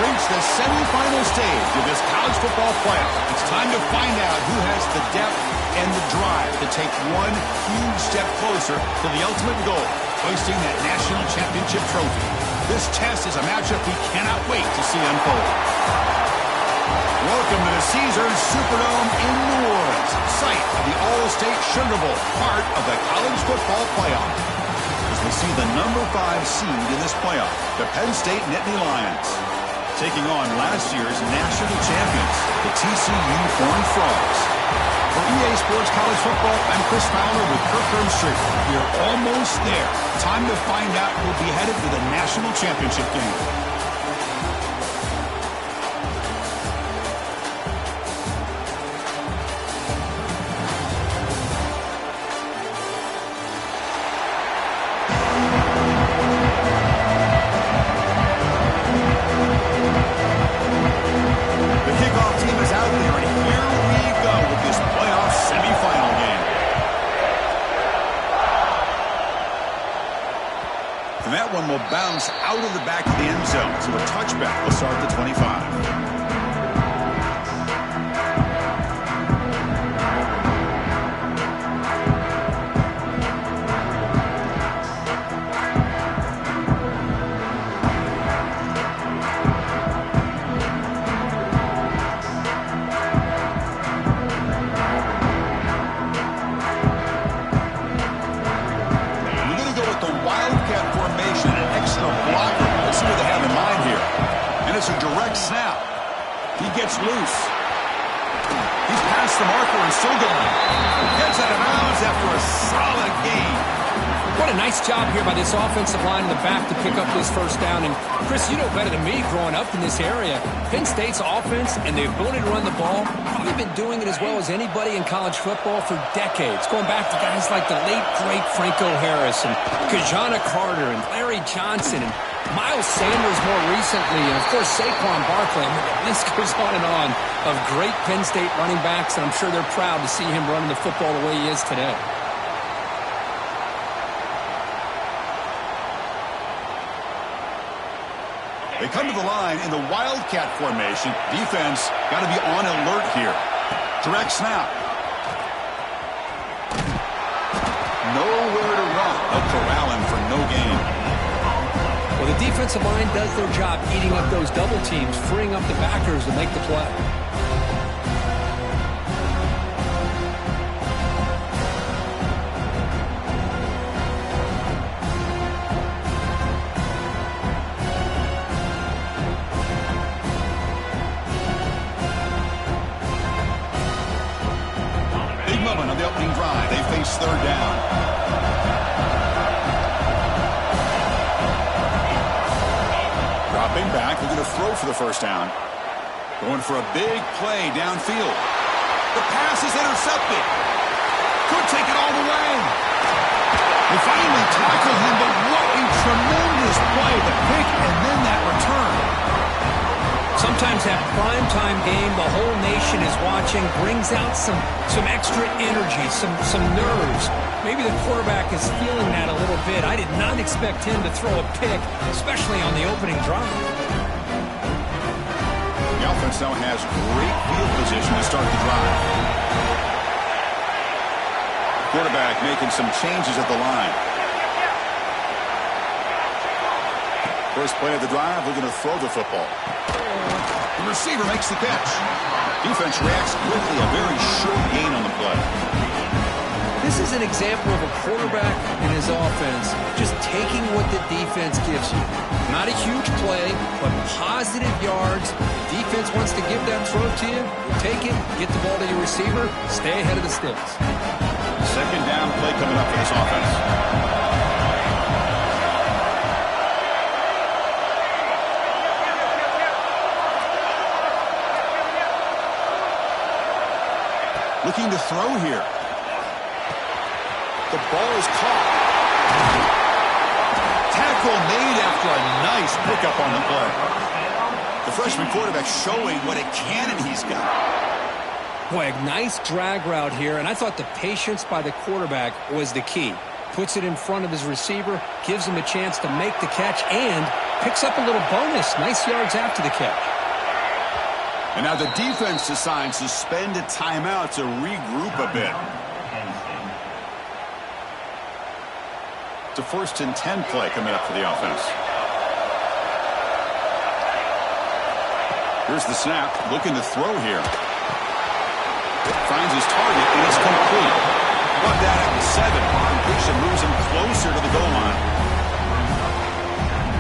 reached the semifinal stage of this college football playoff. It's time to find out who has the depth and the drive to take one huge step closer to the ultimate goal, hoisting that national championship trophy. This test is a matchup we cannot wait to see unfold. Welcome to the Caesars Superdome in New Orleans, site of the All-State Sugar Bowl, part of the college football playoff. As we see the number 5 seed in this playoff, the Penn State Nittany Lions, taking on last year's national champions, the TCU Horned Frogs. For EA Sports College Football, I'm Chris Fowler with Kirk Herbstreit. We're almost there. Time to find out who'll be headed to the national championship game. Will bounce out of the back of the end zone, so a touchback will start the 25. It's a direct snap. He gets loose. He's past the marker and still going. Gets out of bounds after a solid gain. What a nice job here by this offensive line in the back to pick up this first down. And, Chris, you know better than me growing up in this area. Penn State's offense and the ability to run the ball, probably been doing it as well as anybody in college football for decades. Going back to guys like the late, great Franco Harris and Kajana Carter and Larry Johnson and Miles Sanders more recently, and, of course, Saquon Barkley. I mean, the list goes on of great Penn State running backs, and I'm sure they're proud to see him running the football the way he is today. They come to the line in the Wildcat formation. Defense got to be on alert here. Direct snap. Nowhere to run. They'll corral him for no gain. Well, the defensive line does their job eating up those double teams, freeing up the backers to make the play. Big moment on the opening drive. They face third down. Dropping back, they're going to throw for the first down. Going for a big play downfield. The pass is intercepted. Could take it all the way. They finally tackle him, but what a tremendous play. The pick and then that return. Sometimes that primetime game, the whole nation is watching, brings out some extra energy, some nerves. Maybe the quarterback is feeling that a little bit. I did not expect him to throw a pick, especially on the opening drive. The offense now has great field position to start the drive. Quarterback making some changes at the line. First play of the drive, we're going to throw the football. The receiver makes the catch. Defense reacts quickly, a very short gain on the play. This is an example of a quarterback and his offense just taking what the defense gives you. Not a huge play, but positive yards. Defense wants to give that throw to you. You take it, get the ball to your receiver, stay ahead of the sticks. Second down play coming up for this offense. Looking to throw here. The ball is caught. Tackle made after a nice pickup on the play. The freshman quarterback showing what a cannon he's got. Boy, a nice drag route here, and I thought the patience by the quarterback was the key. Puts it in front of his receiver, gives him a chance to make the catch, and picks up a little bonus. Nice yards after the catch. And now the defense decides to spend a timeout to regroup a bit. It's a 1st and 10 play coming up for the offense. Here's the snap, looking to throw here. Finds his target, and it's complete. Brought that at the 7. Completion moves him closer to the goal line.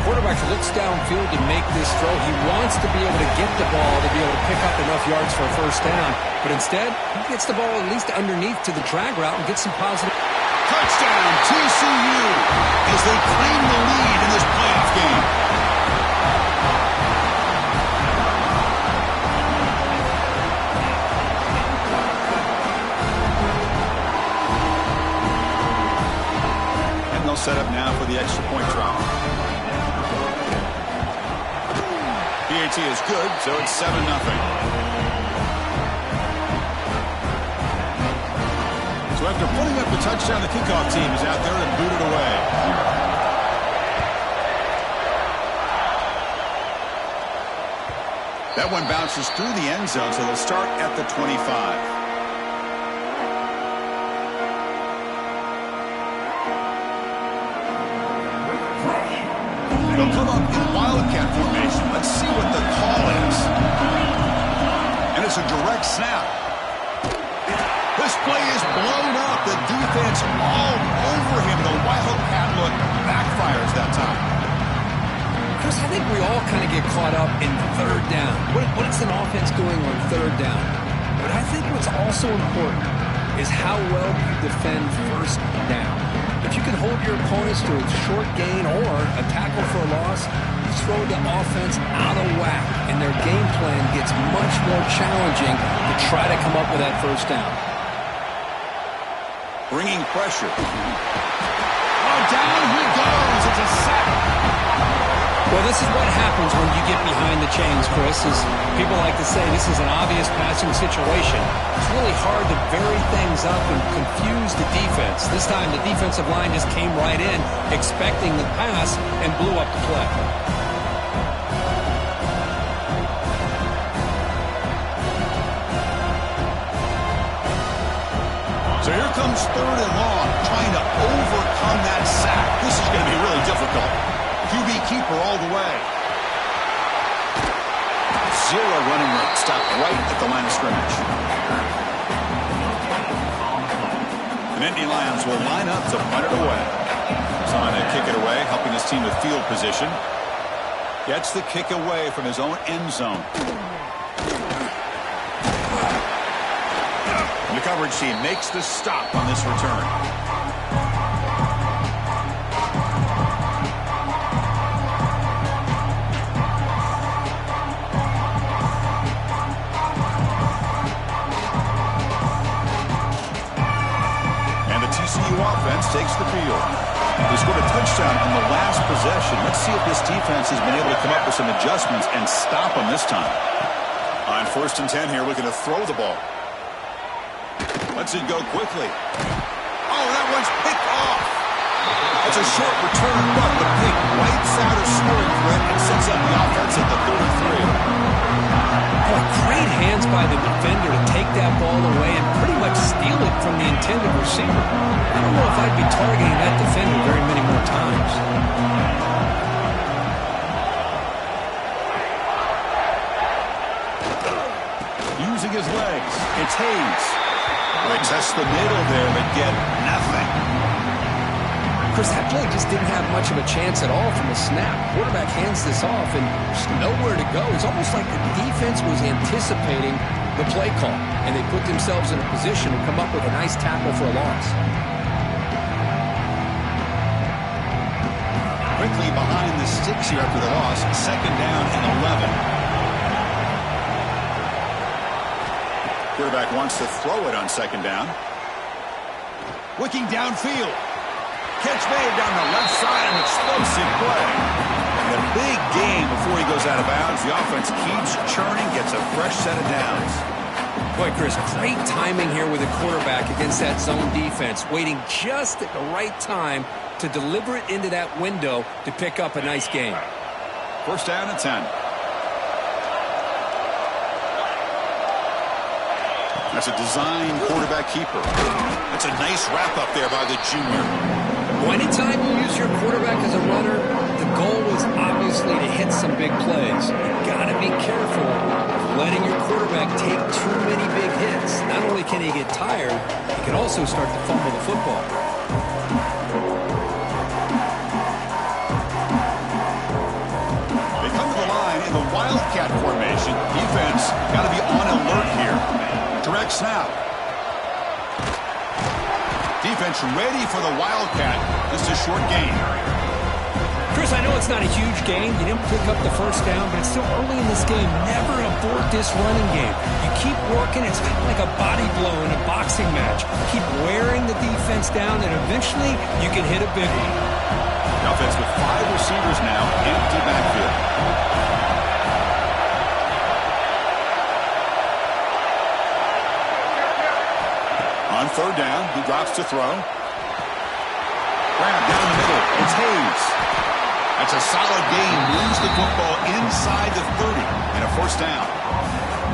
Quarterback looks downfield to make this throw. He wants to be able to get the ball to be able to pick up enough yards for a 1st down. But instead, he gets the ball at least underneath to the drag route and gets some positive. Touchdown, TCU, as they claim the lead in this playoff game. And they'll set up now for the extra point drop. PAT is good, so it's 7-0. So after putting up the touchdown, the kickoff team is out there and booted away. That one bounces through the end zone, so they'll start at the 25. They'll come up in wildcat formation. Let's see what the call is. And it's a direct snap. This play is blown up. The defense all over him. The wildcat look backfires that time. Chris, I think we all kind of get caught up in 3rd down. What is an offense doing on 3rd down? But I think what's also important is how well you defend 1st down. If you can hold your opponents to a short gain or a tackle for a loss, you throw the offense out of whack, and their game plan gets much more challenging to try to come up with that 1st down. Bringing pressure. Oh, down he goes. It's a sack. Well, this is what happens when you get behind the chains, Chris. As people like to say, this is an obvious passing situation. It's really hard to vary things up and confuse the defense. This time, the defensive line just came right in, expecting the pass, and blew up the play. So here comes 3rd and long, trying to overcome that sack. This is going to be really difficult. QB keeper all the way. 0 running room, stopped right at the line of scrimmage. And Indy Lions will line up to punt it away. Trying to kick it away, helping his team with field position. Gets the kick away from his own end zone. And the coverage team makes the stop on this return. Offense takes the field. They scored a touchdown on the last possession. Let's see if this defense has been able to come up with some adjustments and stop them this time. On 1st and 10 here, looking to throw the ball. Lets it go quickly. Oh, that one's picked off. It's a short return, but the pick wipes out a scoring threat and sets up the offense at the 33. Oh, great hands by the defender to take that ball away and pretty much steal it from the intended receiver. I don't know if I'd be targeting that defender very many more times. Using his legs, it's Hayes. They test the middle there, but get nothing. Chris, that play just didn't have much of a chance at all from the snap. Quarterback hands this off and just nowhere to go. It's almost like the defense was anticipating the play call, and they put themselves in a position to come up with a nice tackle for a loss. Quickly behind the sticks here after the loss. 2nd down and 11. Quarterback wants to throw it on 2nd down. Looking downfield. Catch made down the left side, an explosive play. And a big gain before he goes out of bounds. The offense keeps churning, gets a fresh set of downs. Boy, Chris, great timing here with the quarterback against that zone defense, waiting just at the right time to deliver it into that window to pick up a nice gain. First down and 10. That's a design quarterback keeper. That's a nice wrap up there by the junior. Well, anytime you use your quarterback as a runner, the goal is obviously to hit some big plays. You've got to be careful of letting your quarterback take too many big hits. Not only can he get tired, he can also start to fumble the football. They come to the line in the Wildcat formation. Defense got to be on alert here. Direct snap. Defense ready for the Wildcat. Just a short gain. Chris, I know it's not a huge gain. You didn't pick up the first down, but it's still early in this game. Never abort this running game. You keep working. It's kind of like a body blow in a boxing match. Keep wearing the defense down, and eventually you can hit a big one. The offense with 5 receivers now. Empty backfield. On third down, he drops to throw. Grab down the middle. It's Hayes. That's a solid gain. Moves the football inside the 30 and a first down.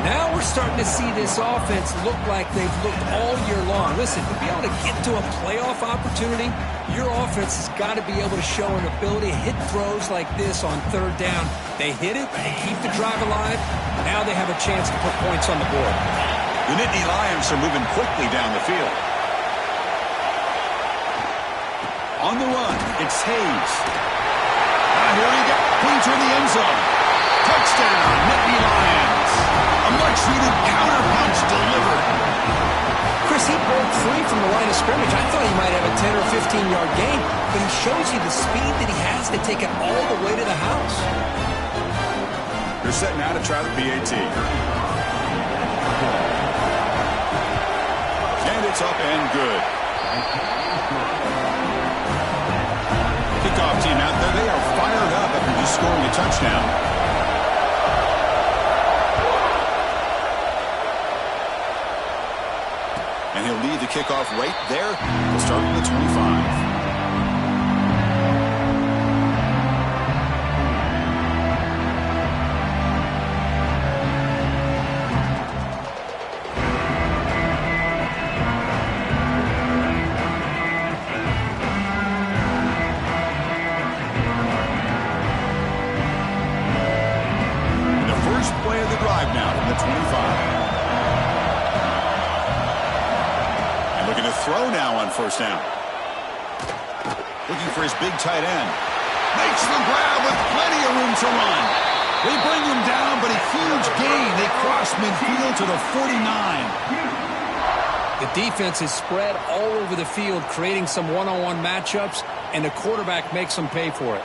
Now we're starting to see this offense look like they've looked all year long. Listen, to be able to get to a playoff opportunity, your offense has got to be able to show an ability to hit throws like this on third down. They hit it, they keep the drive alive. Now they have a chance to put points on the board. The Nittany Lions are moving quickly down the field. On the run, it's Hayes. Here he goes. Pointer in the end zone. Touchdown, Nittany Lions. A much-needed counterpunch delivered. Chris, he broke free from the line of scrimmage. I thought he might have a 10 or 15-yard gain, but he shows you the speed that he has to take it all the way to the house. They're set now to try the PAT. And it's up and good. Kickoff team out there. They are fired up after just scoring a touchdown. And he'll lead the kickoff right there. He'll start at the 25. Throw now on first down. Looking for his big tight end. Makes the grab with plenty of room to run. They bring him down, but a huge gain. They cross midfield to the 49. The defense is spread all over the field, creating some one-on-one matchups, and the quarterback makes them pay for it.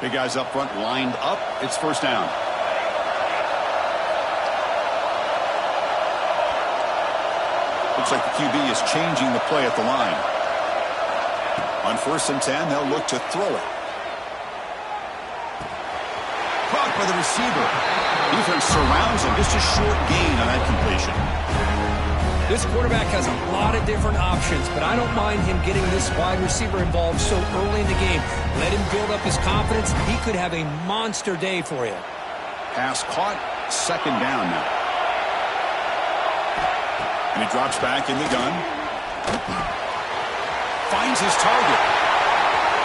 Big guys up front lined up. It's first down. Looks like the QB is changing the play at the line. On 1st and 10, they'll look to throw it. Caught by the receiver. Defense surrounds him. Just a short gain on that completion. This quarterback has a lot of different options, but I don't mind him getting this wide receiver involved so early in the game. Let him build up his confidence. He could have a monster day for you. Pass caught. Second down now. And he drops back in the gun. Finds his target.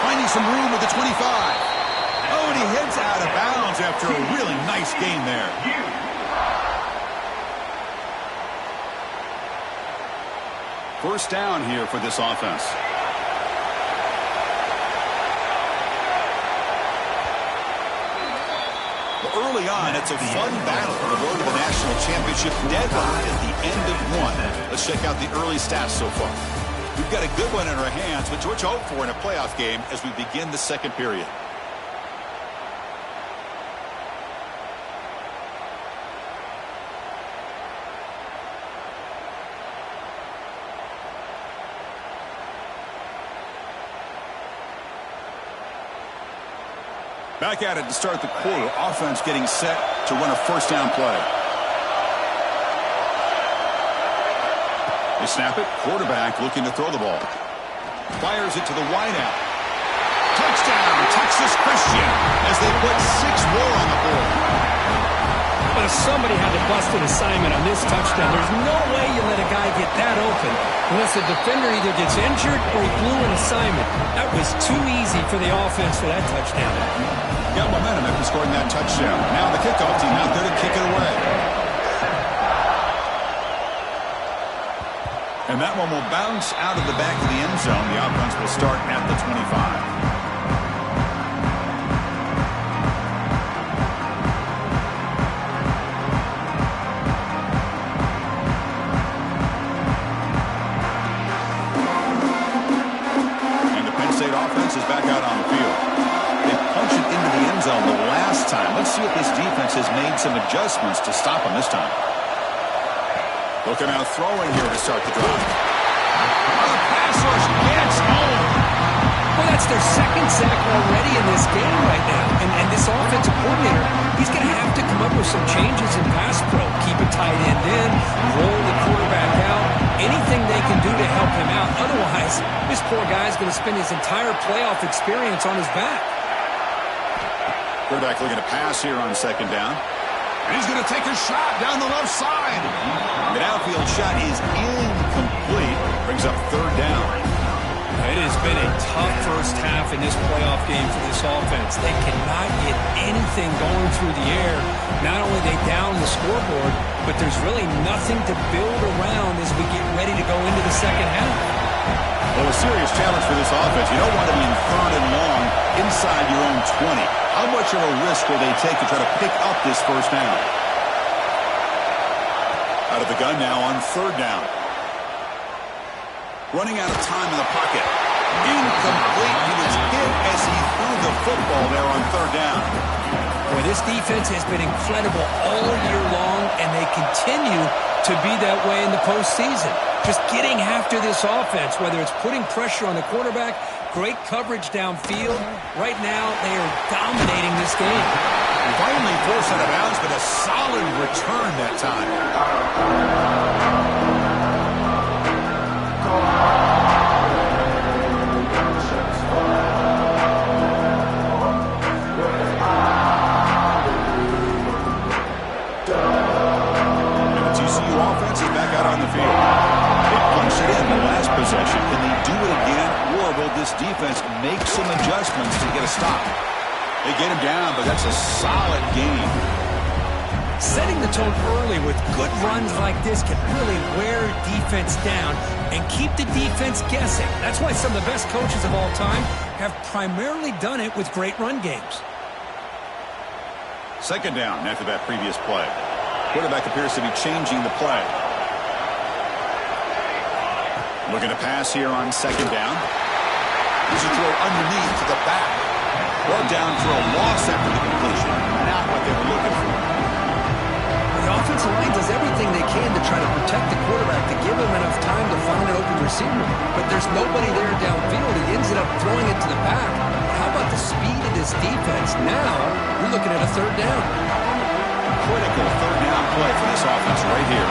Finding some room at the 25. Oh, and he heads out of bounds after a really nice gain there. First down here for this offense. Well, early on, it's a fun battle for the road to the national championship deadline at the end of one. Let's check out the early stats so far. We've got a good one in our hands, but what you hope for in a playoff game as we begin the second period. Back at it to start the quarter. Offense getting set to run a first down play. They snap it. Quarterback looking to throw the ball. Fires it to the wideout. Touchdown, Texas Christian, as they put 6 more on the board. But somebody had to bust an assignment on this touchdown. There's no way you let a guy get that open unless the defender either gets injured or he blew an assignment. That was too easy for the offense for that touchdown. Got momentum after scoring that touchdown. Now the kickoff team out there to kick it away. And that one will bounce out of the back of the end zone. The offense will start at the 25. Is back out on the field. They punched it into the end zone the last time. Let's see if this defense has made some adjustments to stop them this time. Looking out throwing here to start the drive. The pass rush gets home. Well, that's their second sack already in this game right now. And this offensive coordinator, he's going to have to come up with some changes in pass pro. Keep a tight end in, roll the quarterback out. Anything they can do to help him out. Otherwise, this poor guy's going to spend his entire playoff experience on his back. Quarterback looking to pass here on second down. And he's going to take a shot down the left side. The downfield shot is incomplete. Brings up third down. It has been a tough first half in this playoff game for this offense. They cannot get anything going through the air. Not only they down the scoreboard, but there's really nothing to build around as we get ready to go into the second half. Well, a serious challenge for this offense. You don't want to be in third and long inside your own 20. How much of a risk will they take to try to pick up this first down? Out of the gun now on third down. Running out of time in the pocket. Incomplete. He was hit as he threw the football there on third down. Boy, this defense has been incredible all year long, and they continue to be that way in the postseason. Just getting after this offense, whether it's putting pressure on the quarterback, great coverage downfield. Right now, they are dominating this game. Finally forced out of bounds, but a solid return that time. On the field. They punched it in the last possession. Can they do it again, or will this defense make some adjustments to get a stop? They get him down, but that's a solid game. Setting the tone early with good runs like this can really wear defense down and keep the defense guessing. That's why some of the best coaches of all time have primarily done it with great run games. Second down after that previous play. Quarterback appears to be changing the play. Looking to pass here on second down. There's a throw underneath to the back. Brought down for a loss after the completion. Not what they were looking for. The offensive line does everything they can to try to protect the quarterback, to give him enough time to find an open receiver. But there's nobody there downfield. He ends up throwing it to the back. How about the speed of this defense? Now, you're looking at a third down. Critical third down play for this offense right here.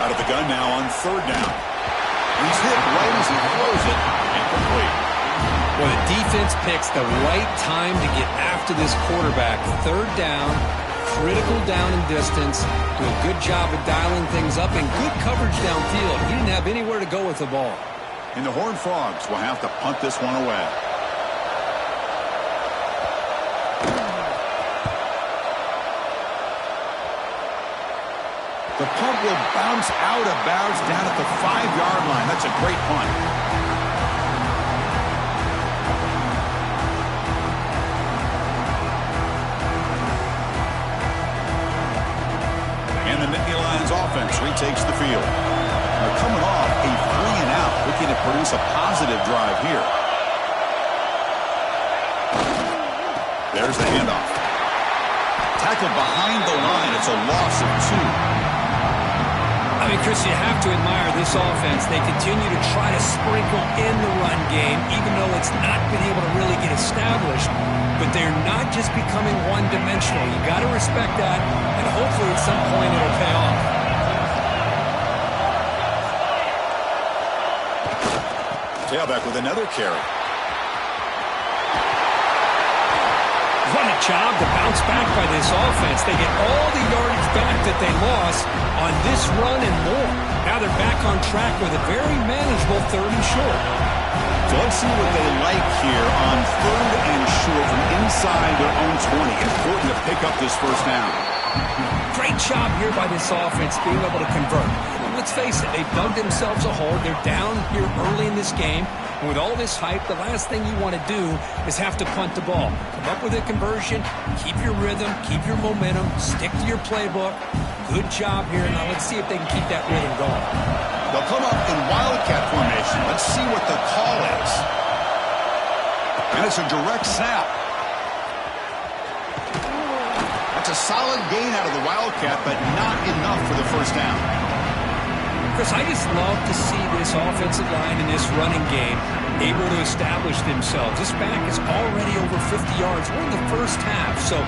Out of the gun now on third down. He's hit right as he throws it. Incomplete. Well, the defense picks the right time to get after this quarterback. Third down, critical down and distance. Do a good job of dialing things up and good coverage downfield. He didn't have anywhere to go with the ball. And the Horned Frogs will have to punt this one away. The punt will bounce out of bounds down at the 5-yard line. That's a great punt. And the Nittany Lions offense retakes the field. They're coming off a 3-and-out, looking to produce a positive drive here. There's the handoff. Tackled behind the line. It's a loss of 2. I mean, Chris, you have to admire this offense. They continue to try to sprinkle in the run game, even though it's not been able to really get established. But they're not just becoming one-dimensional. You got to respect that, and hopefully at some point it'll pay off. Tailback with another carry. What a job to bounce back by this offense. They get all the yardage back that they lost on this run and more. Now they're back on track with a very manageable 30 short. So let's see what they like here on 3rd and short from inside their own 20. Important to pick up this first down. Great job here by this offense being able to convert. And let's face it, they've dug themselves a hole. They're down here early in this game. And with all this hype, the last thing you want to do is have to punt the ball. Come up with a conversion, keep your rhythm, keep your momentum, stick to your playbook. Good job here. Now let's see if they can keep that rhythm going. They'll come up in wildcat formation. Let's see what the call is. And it's a direct snap. That's a solid gain out of the wildcat, but not enough for the first down. Chris, I just love to see this offensive line in this running game able to establish themselves. This back is already over 50 yards. We're in the first half, so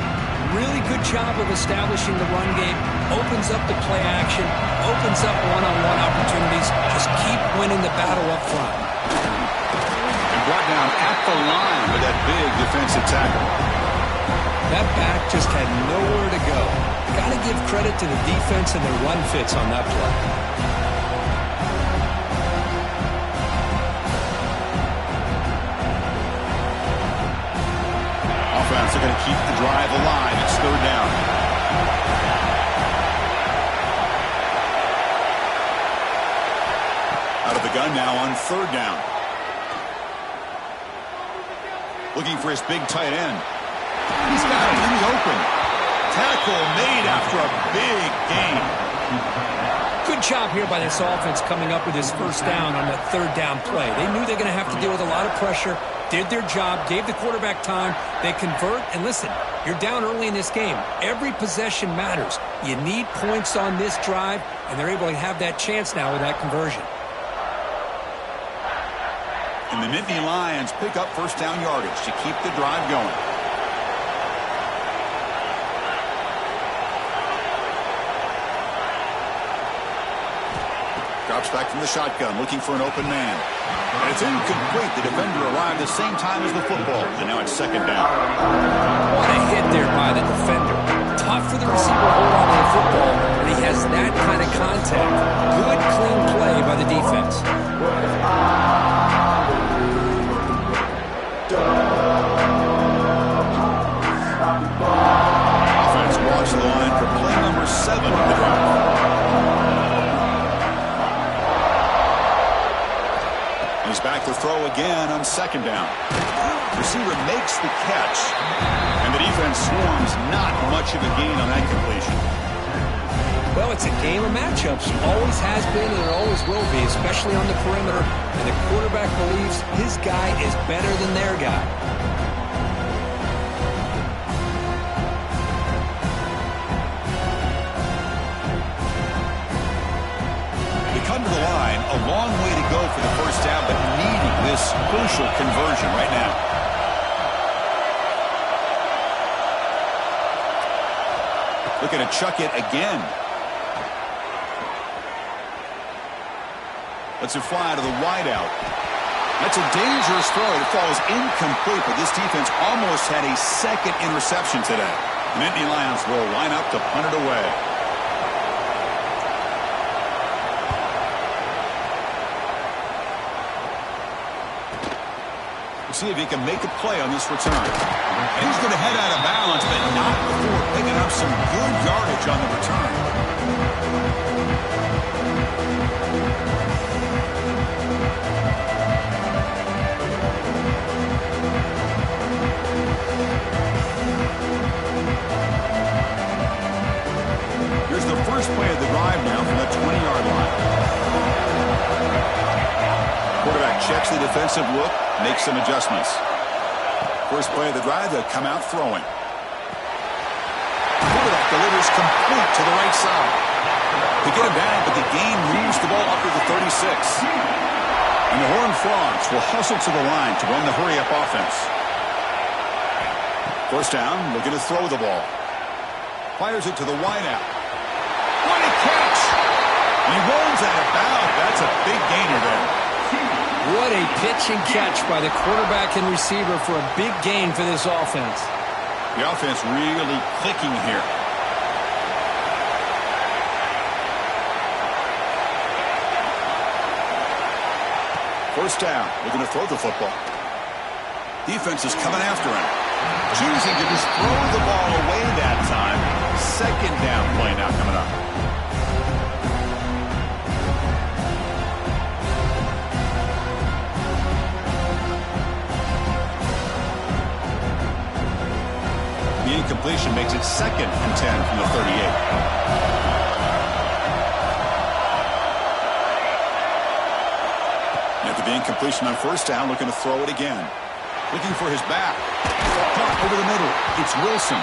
really good job of establishing the run game. Opens up the play action, opens up one-on-one opportunities. Just keep winning the battle up front. And brought down at the line with that big defensive tackle. That back just had nowhere to go. Got to give credit to the defense and their run fits on that play. They're going to keep the drive alive. It's 3rd down. Out of the gun now on 3rd down. Looking for his big tight end. He's got him in the open. Tackle made after a big gain. Good job here by this offense coming up with his first down on that 3rd down play. They knew they were going to have to deal with a lot of pressure. Did their job, gave the quarterback time. They convert, and listen, you're down early in this game. Every possession matters. You need points on this drive, and they're able to have that chance now with that conversion. And the Nittany Lions pick up first down yardage to keep the drive going. Drops back from the shotgun, looking for an open man. And it's incomplete. The defender arrived the same time as the football, and now it's 2nd down. What a hit there by the defender. Tough for the receiver to hold on to the football, but he has that kind of contact. Good, clean play by the defense. Offense walks the line for play number 7 of the drive. He's back to throw again on 2nd down. Receiver makes the catch, and the defense swarms. Not much of a gain on that completion. Well, it's a game of matchups. Always has been and it always will be, especially on the perimeter. And the quarterback believes his guy is better than their guy. Come to the line, a long way to go for the first down, but needing this crucial conversion right now. Looking to chuck it again. Lets it fly to the wideout. That's a dangerous throw. It falls incomplete, but this defense almost had a 2nd interception today. The Nittany Lions will line up to punt it away. See if he can make a play on this return. And he's going to head out of bounds, but not before picking up some good yardage on the return. Here's the first play of the drive now from the 20-yard line. Quarterback checks the defensive look, makes some adjustments. First play of the drive, they'll come out throwing. Quarterback delivers complete to the right side. They get him down, but the gain moves the ball up to the 36. And the Horned Frogs will hustle to the line to run the hurry-up offense. First down, looking to throw the ball. Fires it to the wideout. What a catch! And he rolls out of bounds. That's a big gainer there. What a pitch and catch by the quarterback and receiver for a big gain for this offense. The offense really clicking here. First down, looking to throw the football. Defense is coming after him. Choosing to just throw the ball away that time. Second down play now coming up. The incompletion makes it 2nd and 10 from the 38. After the incompletion on first down, looking to throw it again. Looking for his back. Caught over the middle. It's Wilson.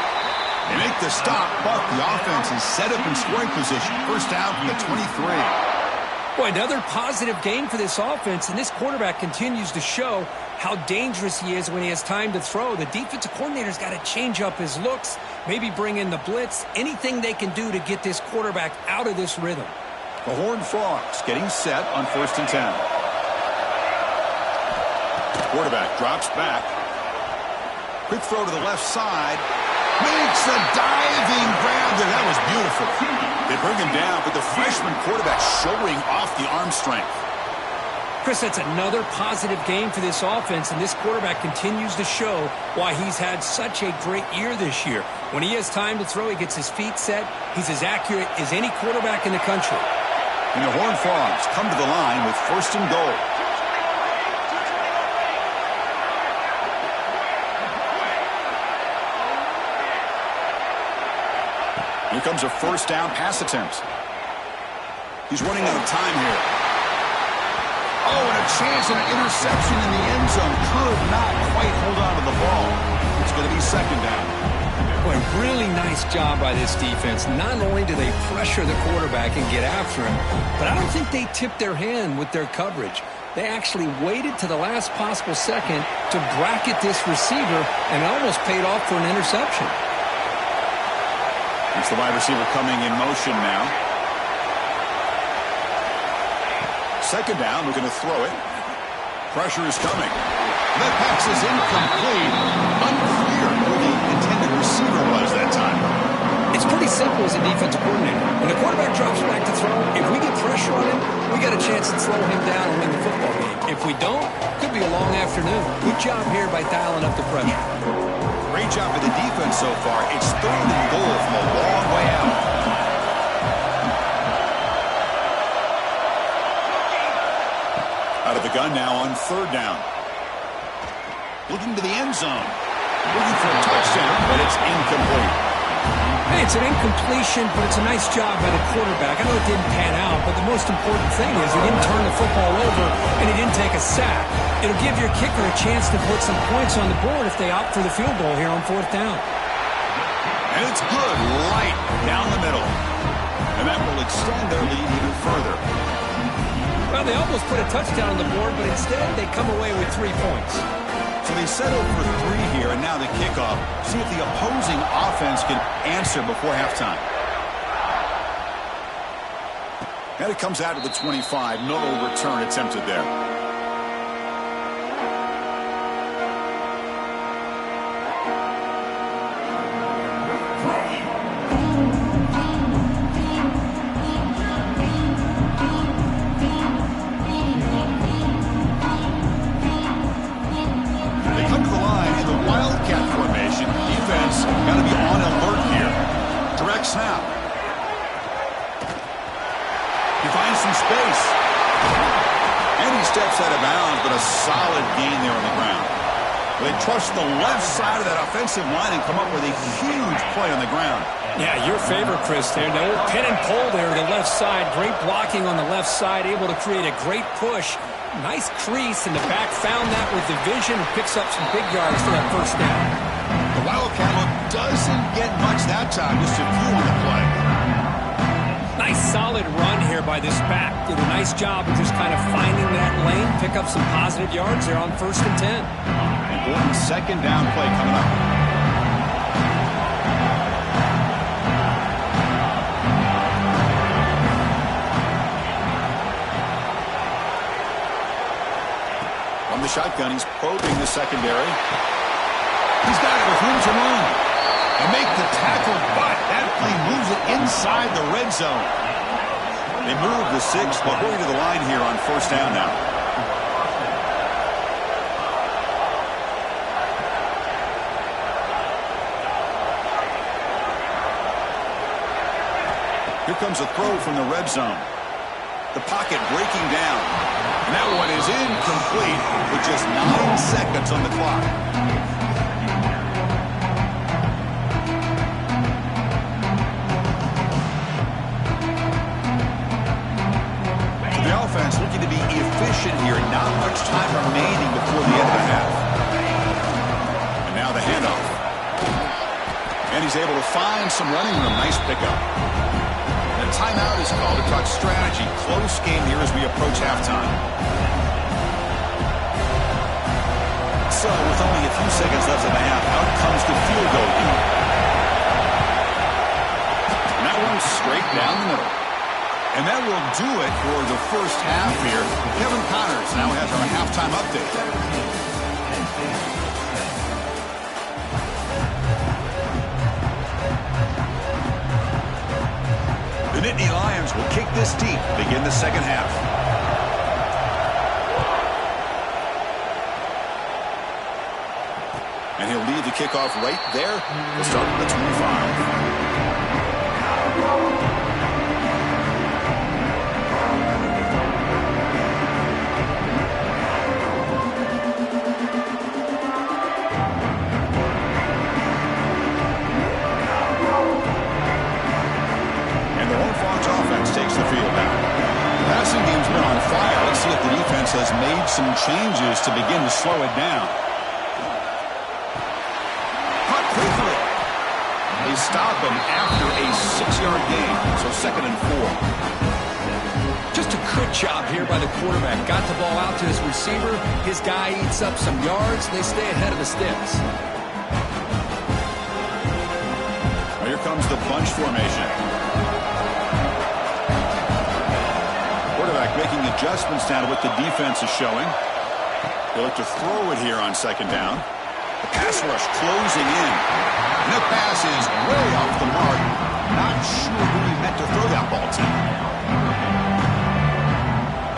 They make the stop, but the offense is set up in scoring position. First down from the 23. Boy, another positive game for this offense, and this quarterback continues to show how dangerous he is when he has time to throw. The defensive coordinator's got to change up his looks, maybe bring in the blitz, anything they can do to get this quarterback out of this rhythm. The Horned Frogs getting set on 1st and 10. Quarterback drops back. Quick throw to the left side. Makes a diving grab there. That was beautiful. They bring him down, but the freshman quarterback showing off the arm strength. Chris, that's another positive game for this offense, and this quarterback continues to show why he's had such a great year this year. When he has time to throw, he gets his feet set. He's as accurate as any quarterback in the country. And the Horned Frogs come to the line with 1st and goal. Here comes a first down pass attempt. He's running out of time here. Oh, and a chance at an interception in the end zone. Could not quite hold on to the ball. It's going to be 2nd down. Boy, really nice job by this defense. Not only do they pressure the quarterback and get after him, but I don't think they tipped their hand with their coverage. They actually waited to the last possible second to bracket this receiver, and it almost paid off for an interception. It's the wide receiver coming in motion now. 2nd down, looking to throw it. Pressure is coming. That pass is incomplete. Unclear who the intended receiver was that time. It's pretty simple as a defensive coordinator. When the quarterback drops back to throw, if we get pressure on him, we got a chance to slow him down and win the football game. If we don't, it could be a long afternoon. Good job here by dialing up the pressure. Great job of the defense so far. It's 3rd and goal from a long way out. Out of the gun now on 3rd down. Looking to the end zone. Looking for a touchdown, but it's incomplete. Hey, it's an incompletion, but it's a nice job by the quarterback. I know it didn't pan out, but the most important thing is he didn't turn the football over and he didn't take a sack. It'll give your kicker a chance to put some points on the board if they opt for the field goal here on 4th down. And it's good, right down the middle. And that will extend their lead even further. Well, they almost put a touchdown on the board, but instead they come away with 3 points. So they settle for 3 here, and now the kickoff. See if the opposing offense can answer before halftime. And it comes out of the 25. No return attempted there. Snap. He finds some space. And he steps out of bounds, but a solid gain there on the ground. They trust the left side of that offensive line and come up with a huge play on the ground. Yeah, your favorite, Chris, there. The old pin and pull there to the left side. Great blocking on the left side, able to create a great push. Nice crease, and the back found that with the vision and picks up some big yards for that first down. The Wildcat doesn't get much that time, just a few on the play. Nice solid run here by this back. Did a nice job of just kind of finding that lane, pick up some positive yards there on 1st and 10. Important second down play coming up. From the shotgun, he's probing the secondary. He's got it with room to run. And make the tackle, but that play moves it inside the red zone. They move the 6, but going to the line here on 1st down now. Here comes a throw from the red zone. The pocket breaking down. And that one is incomplete with just 9 seconds on the clock. Offense looking to be efficient here. Not much time remaining before the end of the half. And now the handoff. And he's able to find some running room. Nice pickup. And a timeout is called to talk strategy. Close game here as we approach halftime. So with only a few seconds left in the half, out comes the field goal here. And that one's straight down the middle. And that will do it for the first half here. Kevin Connors now has our halftime update. The Nittany Lions will kick this deep to begin the second half. And he'll lead the kickoff right there to start at the 25. Takes the field now. The passing game's been on fire. Let's see if the defense has made some changes to begin to slow it down. Caught quickly. They stop him after a 6-yard gain. So 2nd and 4. Just a good job here by the quarterback. Got the ball out to his receiver. His guy eats up some yards. They stay ahead of the sticks. Well, here comes the bunch formation. Quarterback making adjustments now to what the defense is showing. They'll look to throw it here on 2nd down. The pass rush closing in. And the pass is way off the mark. Not sure who he meant to throw that ball to.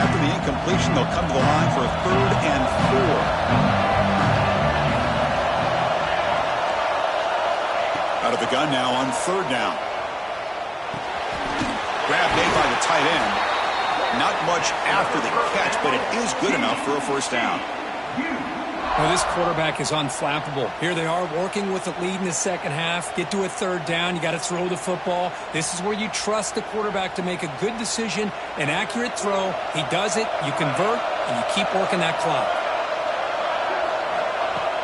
After the incompletion, they'll come to the line for a 3rd and 4. Out of the gun now on 3rd down. Grab made by the tight end. Not much after the catch, but it is good enough for a 1st down. Well, this quarterback is unflappable. Here they are working with the lead in the second half. Get to a 3rd down. You got to throw the football. This is where you trust the quarterback to make a good decision, an accurate throw. He does it, you convert, and you keep working that clock.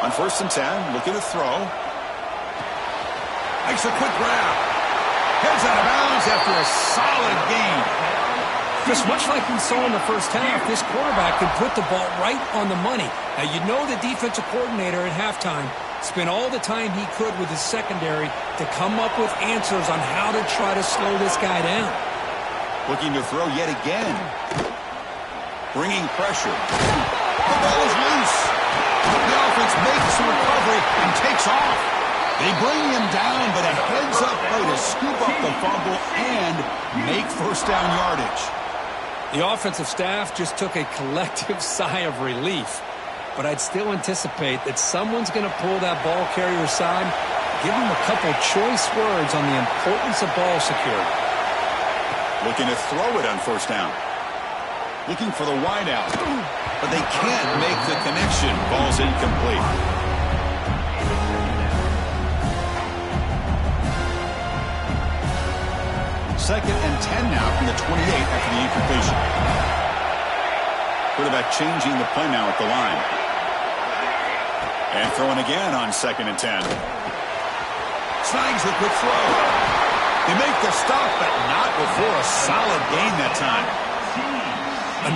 On 1st and 10, looking to throw. Makes a quick grab. Heads out of bounds after a solid gain. Just much like we saw in the first half, this quarterback could put the ball right on the money. Now, you know the defensive coordinator at halftime spent all the time he could with his secondary to come up with answers on how to try to slow this guy down. Looking to throw yet again. Bringing pressure. The ball is loose. The offense makes the recovery and takes off. They bring him down, but a heads-up play to scoop up the fumble and make 1st down yardage. The offensive staff just took a collective sigh of relief. But I'd still anticipate that someone's going to pull that ball carrier aside, give him a couple choice words on the importance of ball security. Looking to throw it on 1st down. Looking for the wideout. But they can't make the connection. Ball's incomplete. 2nd and 10 now from the 28 after the incompletion. Quarterback changing the play now at the line. And throwing again on 2nd and 10. Snags the quick throw. They make the stop, but not before a solid gain that time.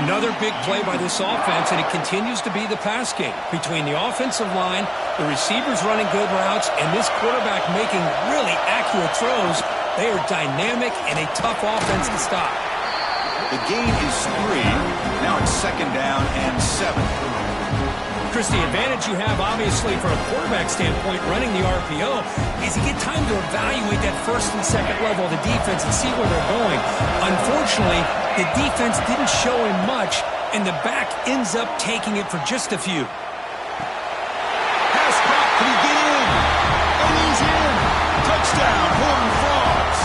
Another big play by this offense, and it continues to be the pass game. Between the offensive line, the receivers running good routes, and this quarterback making really accurate throws, they are dynamic and a tough offense to stop. The gain is 3. Now it's 2nd down and 7. Chris, the advantage you have, obviously, from a quarterback standpoint, running the RPO, is you get time to evaluate that first and second level of the defense and see where they're going. Unfortunately, the defense didn't show him much, and the back ends up taking it for just a few. Pass caught. Can he get in? And he's in. Touchdown, Horned Frogs.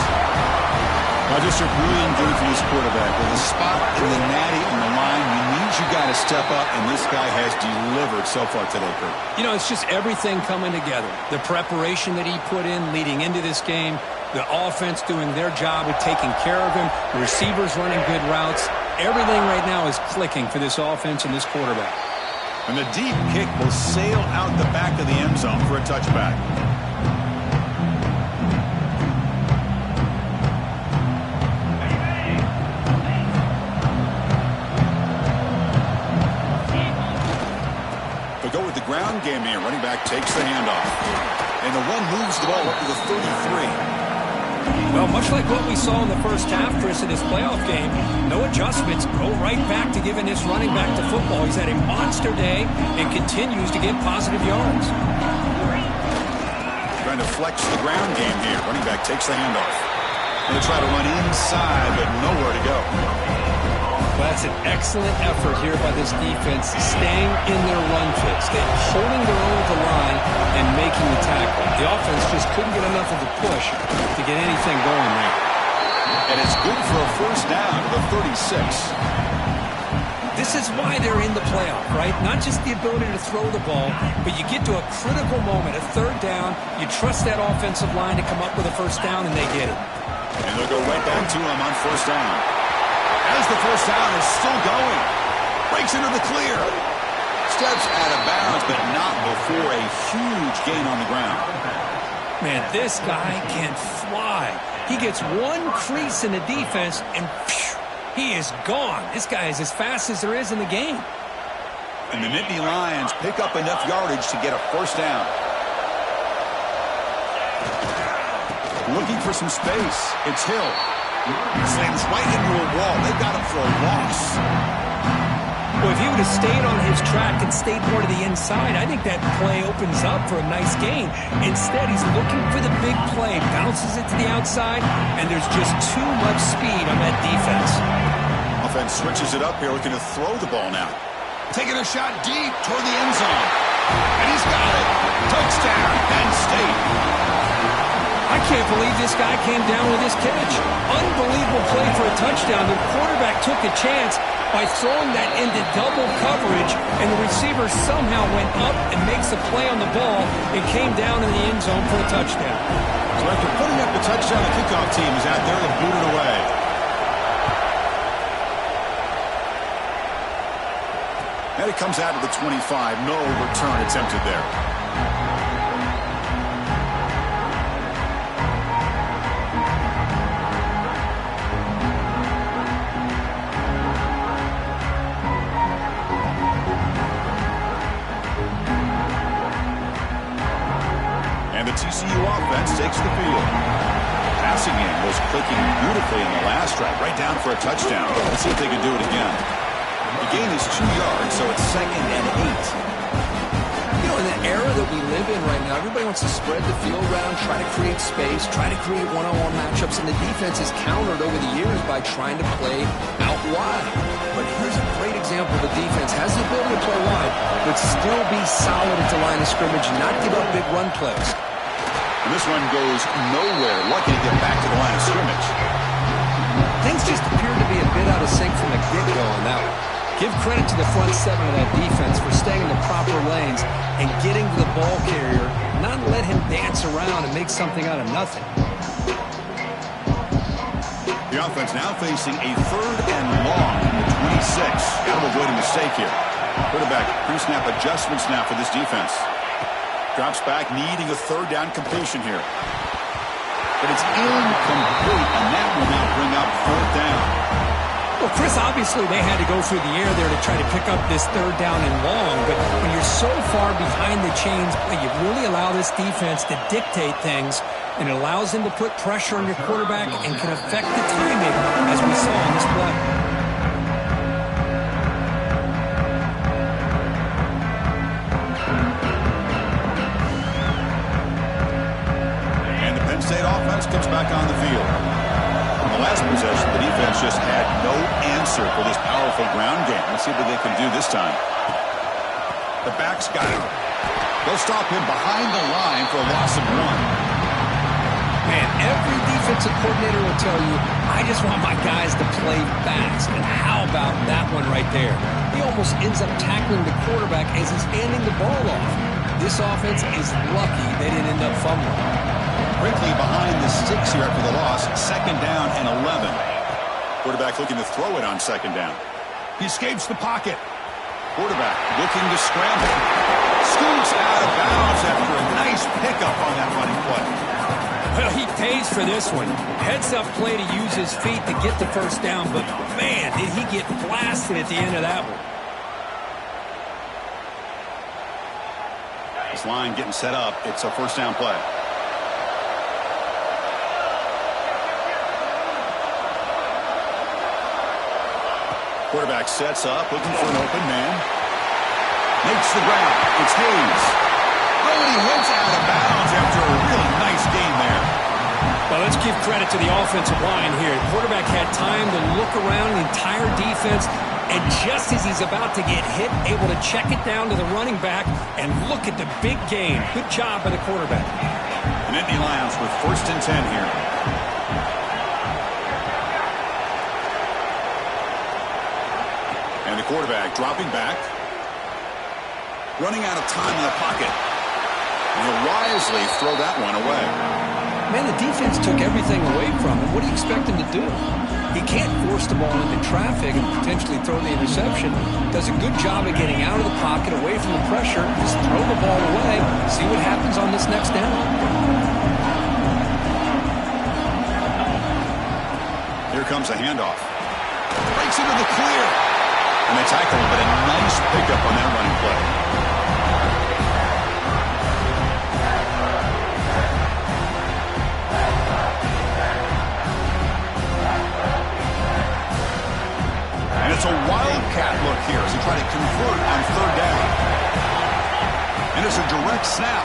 Now, just a brilliant game for this quarterback. With a spot in the natty on the line, you got to step up, and this guy has delivered so far today, Kurt. You know, it's just everything coming together. The preparation that he put in leading into this game, the offense doing their job of taking care of him, the receivers running good routes. Everything right now is clicking for this offense and this quarterback. And the deep kick will sail out the back of the end zone for a touchback. Go with the ground game here. Running back takes the handoff. And the run moves the ball up to the 33. Well, much like what we saw in the first half, Chris, in this playoff game, no adjustments. Go right back to giving this running back to football. He's had a monster day and continues to get positive yards. Trying to flex the ground game here. Running back takes the handoff. Going to try to run inside, but nowhere to go. Well, that's an excellent effort here by this defense, staying in their run fits, holding their own at the line and making the tackle. The offense just couldn't get enough of a push to get anything going there. And it's good for a first down to the 36. This is why they're in the playoff, right? Not just the ability to throw the ball, but you get to a critical moment, a third down, you trust that offensive line to come up with a first down, and they get it. And they'll go right back to him on first down. As the first down is still going. Breaks into the clear. Steps out of bounds, but not before a huge gain on the ground. Man, this guy can fly. He gets one crease in the defense, and phew, he is gone. This guy is as fast as there is in the game. And the Nittany Lions pick up enough yardage to get a first down. Looking for some space. It's Hill. Slams right into a wall. They got him for a loss. Well, if he would have stayed on his track and stayed more to the inside, I think that play opens up for a nice gain. Instead, he's looking for the big play, bounces it to the outside, and there's just too much speed on that defense. Offense switches it up here, looking to throw the ball now. Taking a shot deep toward the end zone. And he's got it. Touchdown, Penn State. I can't believe this guy came down with this catch. Unbelievable play for a touchdown. The quarterback took a chance by throwing that into double coverage, and the receiver somehow went up and makes the play on the ball and came down in the end zone for a touchdown. So after putting up the touchdown, the kickoff team is out there to boot it away. And it comes out to the 25. No return attempted there. TCU offense takes the field. Passing game was clicking beautifully in the last drive, right down for a touchdown. Let's see if they can do it again. The gain is 2 yards, so it's 2nd and 8. You know, in the era that we live in right now, everybody wants to spread the field around, try to create space, try to create one-on-one matchups, and the defense is countered over the years by trying to play out wide. But here's a great example. The defense has the ability to play wide, but still be solid at the line of scrimmage and not give up big run plays. And this one goes nowhere. Lucky to get back to the line of scrimmage. Things just appear to be a bit out of sync from the get-go on that one. Give credit to the front seven of that defense for staying in the proper lanes and getting to the ball carrier, not let him dance around and make something out of nothing. The offense now facing a 3rd and long from the 26. Got to avoid a mistake here. Quarterback pre-snap adjustments now for this defense. Drops back, needing a 3rd down completion here. but it's incomplete, and that will now bring up fourth down. Well, Chris, obviously they had to go through the air there to try to pick up this third down and long, but when you're so far behind the chains, you really allow this defense to dictate things, and it allows them to put pressure on your quarterback and can affect the timing, as we saw in this play. And the Penn State offense comes back on the field. In the last possession, the defense just had no answer for this powerful ground game. Let's see what they can do this time. The back's got him. They'll stop him behind the line for a loss of 1. Man, every defensive coordinator will tell you, I just want my guys to play fast. And how about that one right there? He almost ends up tackling the quarterback as he's handing the ball off. This offense is lucky they didn't end up fumbling. Brinkley behind the sticks here after the loss. 2nd down and 11. Quarterback looking to throw it on 2nd down. He escapes the pocket. Quarterback looking to scramble. Scoots out of bounds after a nice pickup on that running play. Well, he pays for this one. Heads-up play to use his feet to get the first down, but man, did he get blasted at the end of that one. This line getting set up. It's a first down play. Quarterback sets up, looking for an open man. Makes the ground. It's Hayes. Oh, he heads out of bounds after a really nice game there. Well, let's give credit to the offensive line here. The quarterback had time to look around the entire defense, and just as he's about to get hit, able to check it down to the running back, and look at the big game. Good job by the quarterback. And Nittany Lions with 1st and 10 here. And the quarterback dropping back. Running out of time in the pocket. And he'll wisely throw that one away. Man, the defense took everything away from him. What do you expect him to do? He can't force the ball into traffic and potentially throw the interception. Does a good job of getting out of the pocket, away from the pressure. Just throw the ball away. See what happens on this next down. Here comes a handoff. Breaks into the clear. And they tackle him, but a nice pickup on that running play. And it's a wildcat look here as he tries to convert on 3rd down. And it's a direct snap.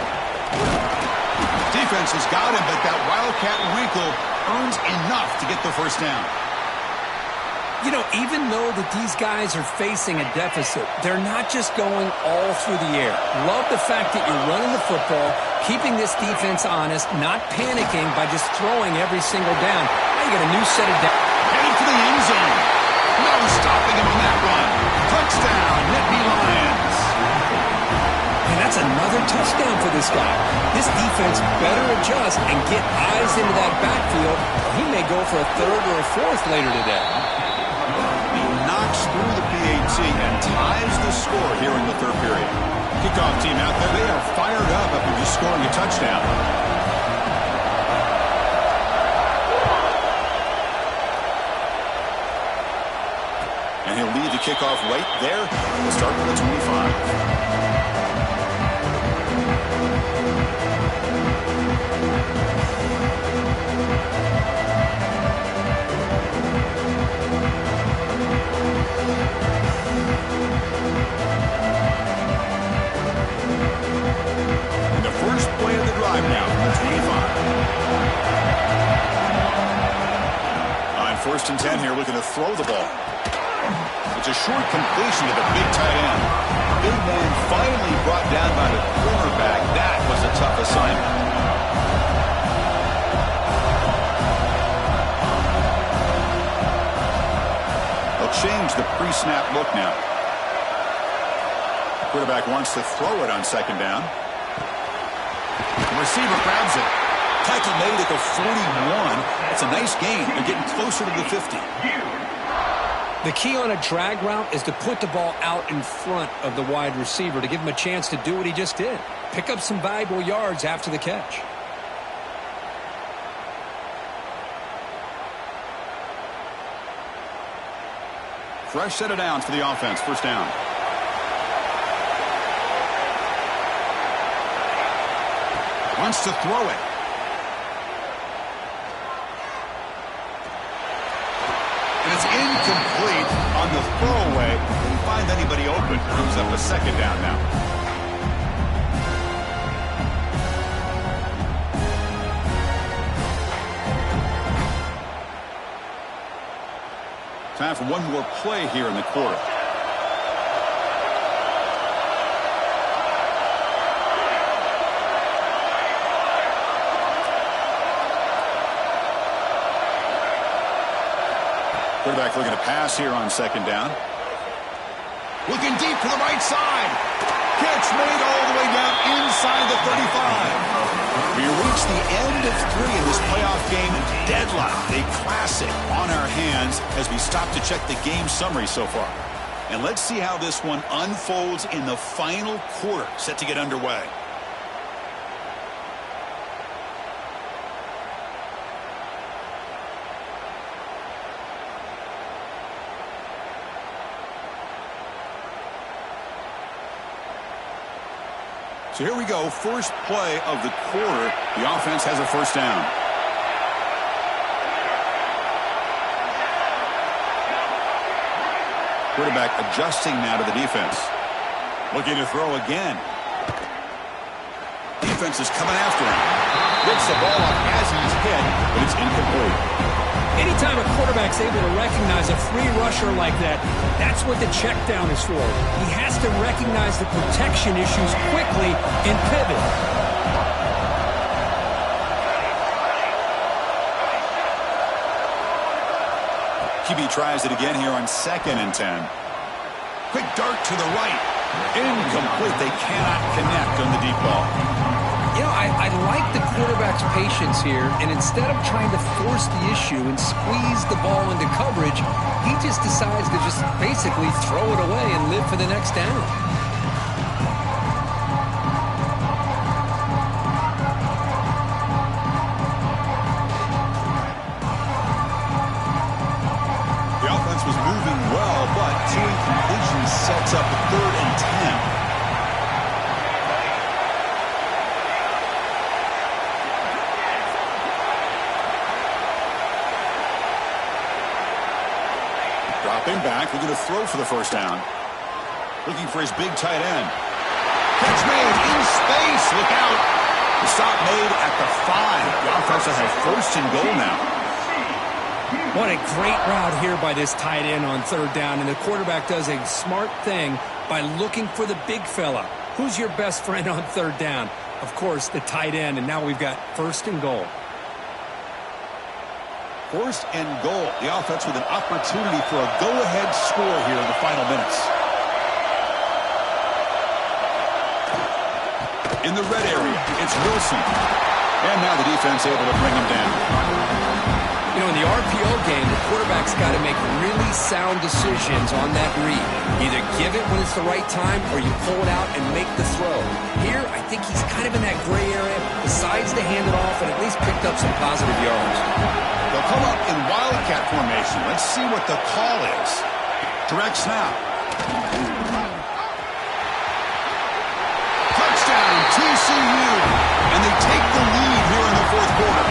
Defense has got him, but that wildcat wrinkle earns enough to get the first down. You know, even though that these guys are facing a deficit, they're not just going all through the air. Love the fact that you're running the football, keeping this defense honest, not panicking by just throwing every single down. Now you got a new set of down. Headed for the end zone. No stopping him on that run. Touchdown, Nittany Lions. And that's another touchdown for this guy. This defense better adjust and get eyes into that backfield. He may go for a 3rd or a 4th later today. Knocks through the PAT and ties the score here in the 3rd period. Kickoff team out there, they are fired up after just scoring a touchdown. And he'll lead the kickoff right there. We'll start with the 25. First and 10 here, looking to throw the ball. It's a short completion to the big tight end. Big man finally brought down by the cornerback. That was a tough assignment. They'll change the pre-snap look now. Quarterback wants to throw it on 2nd down. The receiver grabs it. Tackle made at the 41. That's a nice gain. They're getting closer to the 50. The key on a drag route is to put the ball out in front of the wide receiver to give him a chance to do what he just did. Pick up some valuable yards after the catch. fresh set of downs for the offense. First down. Wants to throw it. And it's incomplete on the throwaway. Didn't find anybody open. Moves up a second down now. Time for one more play here in the quarter. Quarterback looking to pass here on second down. Looking deep to the right side. Catch made all the way down inside the 35. We reach the end of 3 in this playoff game. Deadlock, a classic on our hands as we stop to check the game summary so far. And let's see how this one unfolds in the final quarter, set to get underway. So here we go, first play of the quarter. The offense has a first down. Quarterback adjusting now to the defense. Looking to throw again. Defense is coming after him. Gets the ball up as he's hit, but it's incomplete. Anytime a quarterback's able to recognize a free rusher like that, that's what the check down is for. He has to recognize the protection issues quickly and pivot. QB tries it again here on 2nd and 10. Quick dart to the right. Incomplete. They cannot connect on the deep ball. You know, I like the quarterback's patience here, and instead of trying to force the issue and squeeze the ball into coverage, he just decides to just basically throw it away and live for the next down. The offense was moving well, but 2 incompletions sets up a 3rd and 10. Dropping back, looking to throw for the first down. Looking for his big tight end. Catch made in space. Look out. The stop made at the 5. The offense will have 1st and goal now. What a great route here by this tight end on 3rd down, and the quarterback does a smart thing by looking for the big fella. Who's your best friend on 3rd down? Of course, the tight end, and now we've got 1st and goal. 1st and goal. The offense with an opportunity for a go-ahead score here in the final minutes. In the red area, it's Wilson. And now the defense able to bring him down. You know, in the RPO game, the quarterback's got to make really sound decisions on that read. Either give it when it's the right time or you pull it out and make the throw. Here, I think he's kind of in that gray area, decides to hand it off and at least picked up some positive yards. They'll come up in wildcat formation. Let's see what the call is. Direct snap. Touchdown, TCU. And they take the lead here in the 4th quarter.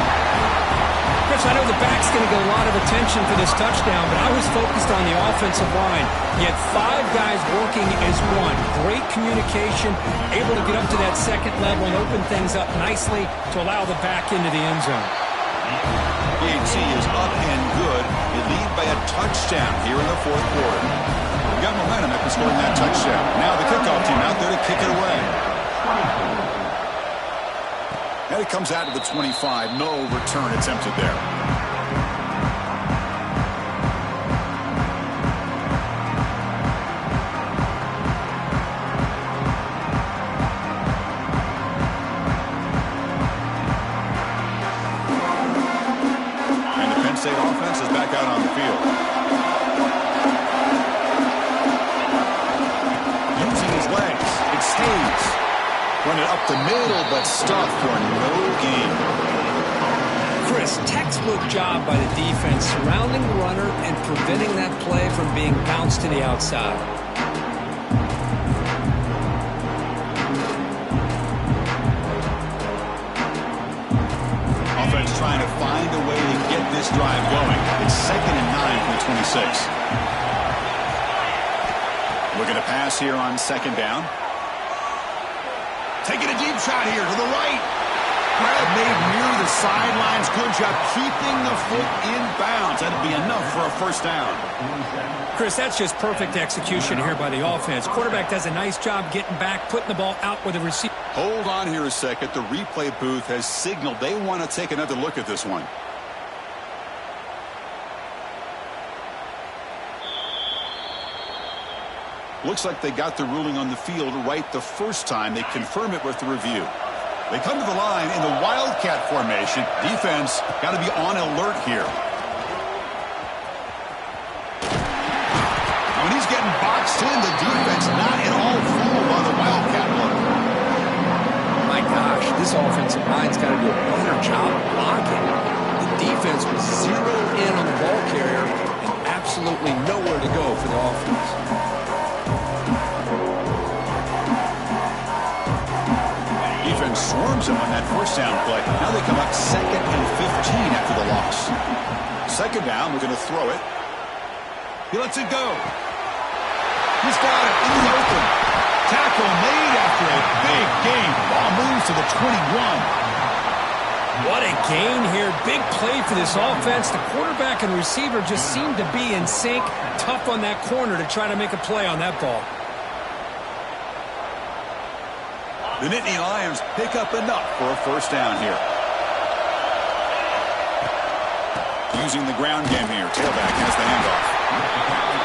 Chris, I know the back's going to get a lot of attention for this touchdown, but I was focused on the offensive line. You had 5 guys working as one. Great communication, able to get up to that 2nd level and open things up nicely to allow the back into the end zone. PHC is up and good. They lead by a touchdown here in the 4th quarter. We got momentum after scoring that touchdown. Now the kickoff team out there to kick it away. And it comes out to the 25. No return attempted there. State offense is back out on the field. Using his legs. It stays. Running up the middle, but stuffed for no gain. Chris, textbook job by the defense, surrounding the runner and preventing that play from being bounced to the outside. Offense trying to find a way to get this drive going. It's 2nd and 9 from the 26. Looking to pass here on 2nd down. Taking a deep shot here to the right. Grab made near the sidelines. Good job keeping the foot in bounds. That'll be enough for a first down. Chris, that's just perfect execution here by the offense. Quarterback does a nice job getting back, putting the ball out with the receiver. Hold on here a second. The replay booth has signaled they want to take another look at this one. Looks like they got the ruling on the field right the first time. They confirm it with the review. They come to the line in the Wildcat formation. Defense got to be on alert here. When he's getting boxed in, the defense not at all fooled by the Wildcat look. My gosh, this offensive line's got to do a better job blocking. The defense was zeroed in on the ball carrier and absolutely nowhere to go for the offense. Defense swarms him on that first down play. Now they come up 2nd and 15 after the loss. 2nd down, we're going to throw it. He lets it go. He's got it in the open. Tackle made after a big gain. Ball moves to the 21. What a gain here. Big play for this offense. The quarterback and receiver just seem to be in sync. Tough on that corner to try to make a play on that ball. The Nittany Lions pick up enough for a first down here. Using the ground game here. Tailback has the handoff.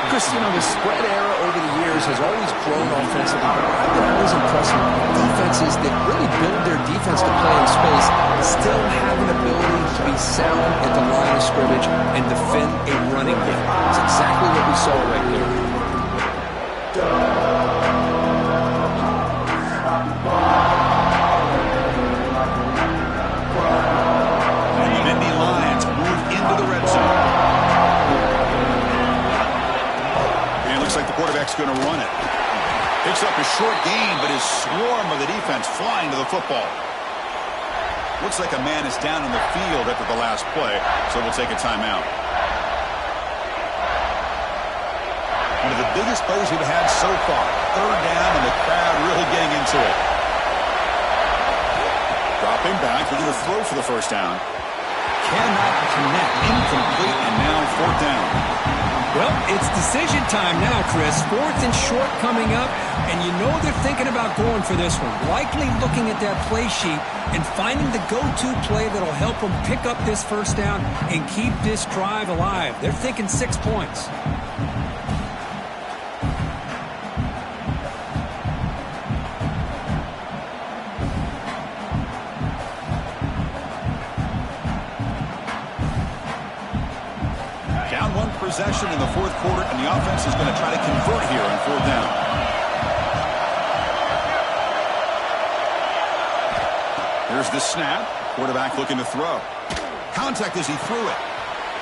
Chris, you know, the spread era over the years has always grown offensively. I've been always impressed with defenses that really build their defense to play in space, still have an ability to be sound at the line of scrimmage and defend a running game. It's exactly what we saw right here. And the Nittany Lions move into the red zone. Looks like the quarterback's going to run it. Picks up a short gain, but is swarmed by the defense flying to the football. Looks like a man is down in the field after the last play, so we'll take a timeout. One of the biggest plays we've had so far. 3rd down, and the crowd really getting into it. Dropping back, looking to throw for the first down. Cannot connect. Incomplete, and now 4th down. Well, it's decision time now, Chris. 4th and short coming up, and you know they're thinking about going for this one. Likely looking at that play sheet and finding the go-to play that'll help them pick up this first down and keep this drive alive. They're thinking 6 points. Possession in the 4th quarter, and the offense is going to try to convert here on 4th down. Here's the snap. Quarterback looking to throw. Contact as he threw it.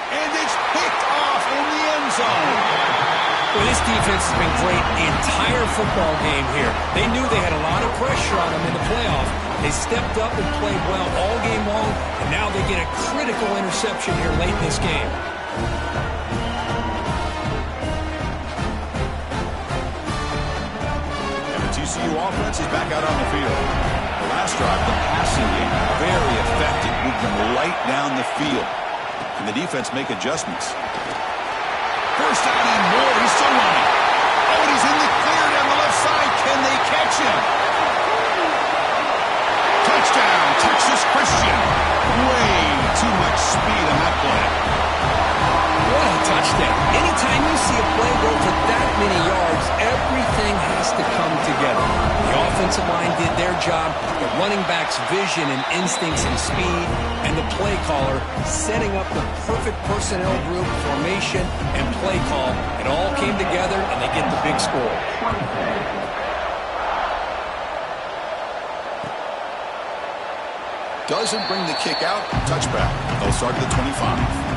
And it's picked off in the end zone. Well, this defense has been great the entire football game here. They knew they had a lot of pressure on them in the playoff. They stepped up and played well all game long, and now they get a critical interception here late in this game. TCU offense is back out on the field. The last drive, the passing game, very effective. Moved them right down the field. And the defense make adjustments. First down and more. He's still running. Oh, and he's in the clear down the left side. Can they catch him? Touchdown, Texas Christian. Way too much speed on that play. What a touchdown. Anytime you see a play go for that many yards, everything has to come together. The offensive line did their job, the running back's vision and instincts and speed, and the play caller setting up the perfect personnel group, formation, and play call. It all came together, and they get the big score. doesn't bring the kick out. Touchback. They'll start at the 25.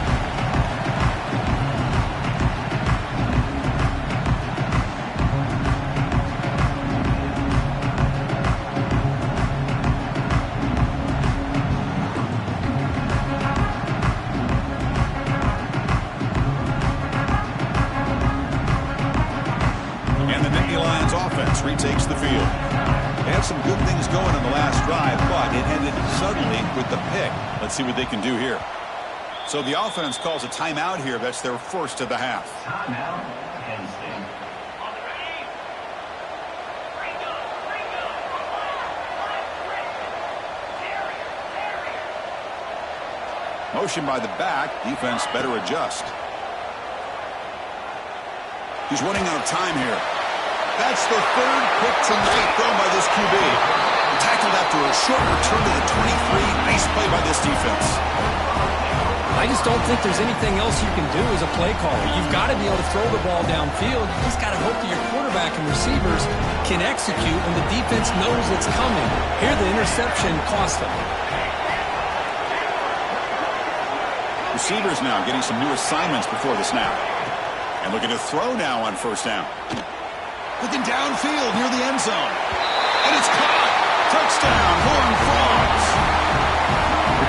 Retakes the field. They had some good things going in the last drive, but it ended suddenly with the pick. Let's see what they can do here. So the offense calls a timeout here. That's their first of the half. Timeout, Penn State. Motion by the back. Defense better adjust. He's running out of time here. That's the third pick tonight thrown by this QB. Tackled after a short return to the 23. Nice play by this defense. I just don't think there's anything else you can do as a play caller. You've got to be able to throw the ball downfield. You just got to hope that your quarterback and receivers can execute when the defense knows it's coming. Here, the interception cost them. Receivers now getting some new assignments before the snap. And looking to throw now on first down. Looking downfield near the end zone. And it's caught. Touchdown, Horned Frogs.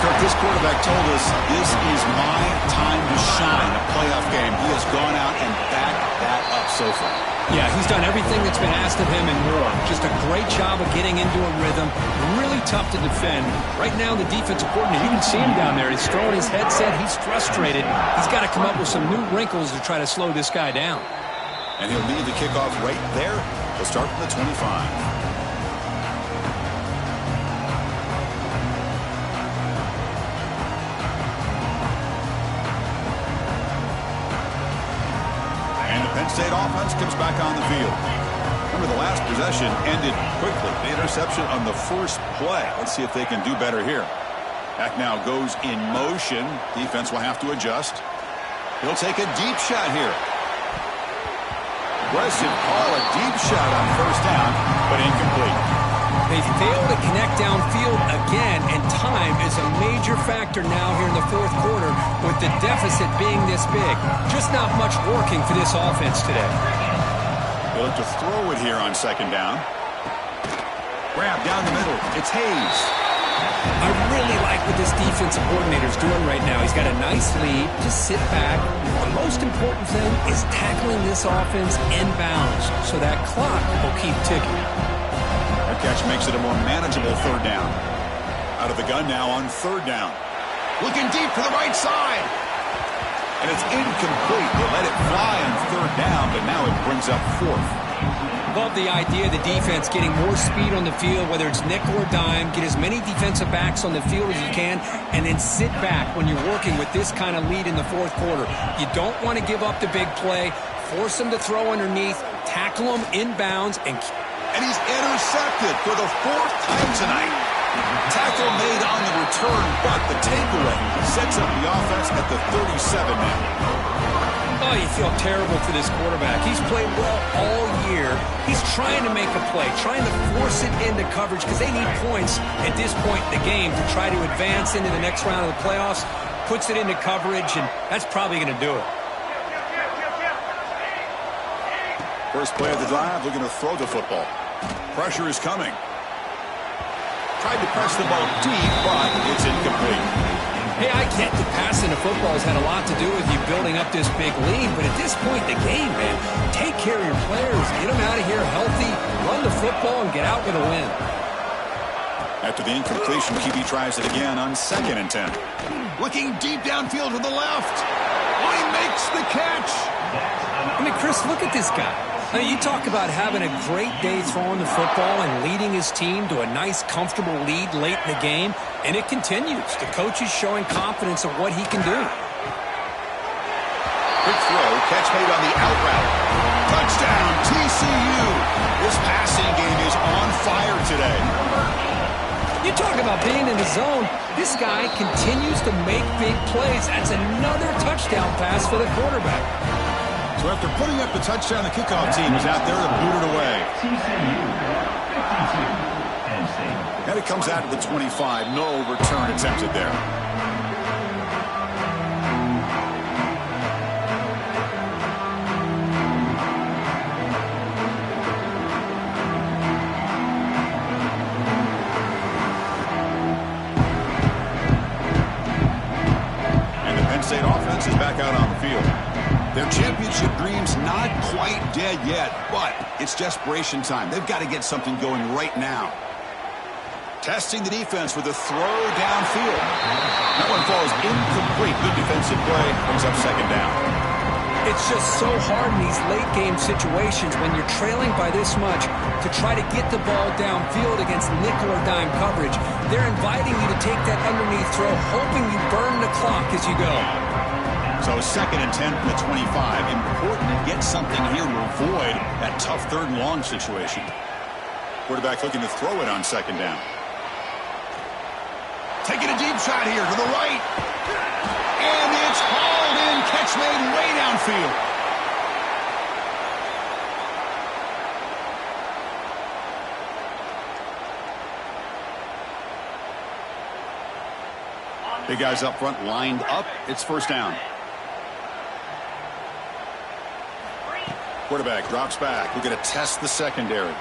Kirk, this quarterback told us this is my time to shine, a playoff game. He has gone out and backed that up so far. Yeah, he's done everything that's been asked of him and more. Just a great job of getting into a rhythm. Really tough to defend. Right now, the defensive coordinator, you can see him down there. He's throwing his headset. He's frustrated. He's got to come up with some new wrinkles to try to slow this guy down. And he'll lead the kickoff right there. We'll start from the 25. And the Penn State offense comes back on the field. Remember, the last possession ended quickly. The interception on the first play. Let's see if they can do better here. Back now goes in motion. Defense will have to adjust. He'll take a deep shot here. Aggressive call, a deep shot on first down, but incomplete. They fail to connect downfield again, and time is a major factor now here in the fourth quarter with the deficit being this big. Just not much working for this offense today. They'll look to throw it here on second down. Grab down the middle. It's Hayes. I really like what this defensive coordinator is doing right now. He's got a nice lead. Just sit back. The most important thing is tackling this offense inbounds so that clock will keep ticking. That catch makes it a more manageable third down. Out of the gun now on third down. Looking deep to the right side. And it's incomplete. They let it fly on third down, but now it brings up fourth. Love the idea of the defense getting more speed on the field, whether it's nickel or dime. Get as many defensive backs on the field as you can, and then sit back when you're working with this kind of lead in the fourth quarter. You don't want to give up the big play. Force them to throw underneath. Tackle them inbounds. And he's intercepted for the fourth time tonight. Tackle made on the return, but the takeaway sets up the offense at the 37 now. Oh, you feel terrible for this quarterback. He's played well all year. He's trying to make a play, trying to force it into coverage because they need points at this point in the game to try to advance into the next round of the playoffs. Puts it into coverage, and that's probably going to do it. First play of the drive, looking to throw the football. Pressure is coming. Tried to press the ball deep, but it's incomplete. Hey, I get that passing the football has had a lot to do with you building up this big lead, but at this point in the game, man, take care of your players, get them out of here healthy, run the football, and get out with a win. After the incompletion, QB tries it again on 2nd and 10. Looking deep downfield to the left. Oh, he makes the catch. I mean, Chris, look at this guy. I mean, you talk about having a great day throwing the football and leading his team to a nice, comfortable lead late in the game, and it continues. The coach is showing confidence of what he can do. Quick throw, catch made on the out route. Touchdown, TCU. This passing game is on fire today. You talk about being in the zone. This guy continues to make big plays. That's another touchdown pass for the quarterback. So after putting up the touchdown, the kickoff team is out there to boot it away. And it comes out to the 25. No return attempted there. State offense is back out on the field. Their championship dream's not quite dead yet, but it's desperation time. They've got to get something going right now. Testing the defense with a throw downfield. That one falls incomplete. Good defensive play. Brings up second down. It's just so hard in these late-game situations when you're trailing by this much to try to get the ball downfield against nickel or dime coverage. They're inviting you to take that underneath throw, hoping you burn the clock as you go. So 2nd and 10 from the 25. Important to get something here to avoid that tough 3rd and long situation. Quarterback looking to throw it on 2nd down. Taking a deep shot here to the right. And it's hauled in. Catch made way downfield. Big guys up front lined up. It's 1st down. Quarterback drops back. We're going to test the secondary.